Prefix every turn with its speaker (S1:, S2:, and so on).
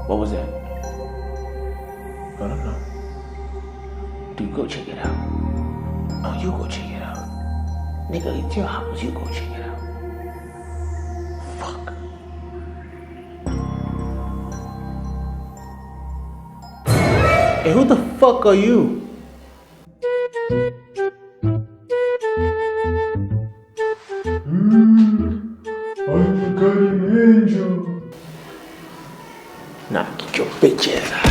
S1: What was that? I don't know. Dude, go check it out. Oh, you go check it out. Nigga, it's your house. You go check it out. Fuck. Hey, who the fuck are you?
S2: I'm the guardian angel.
S1: Nah, get your bitch ass out.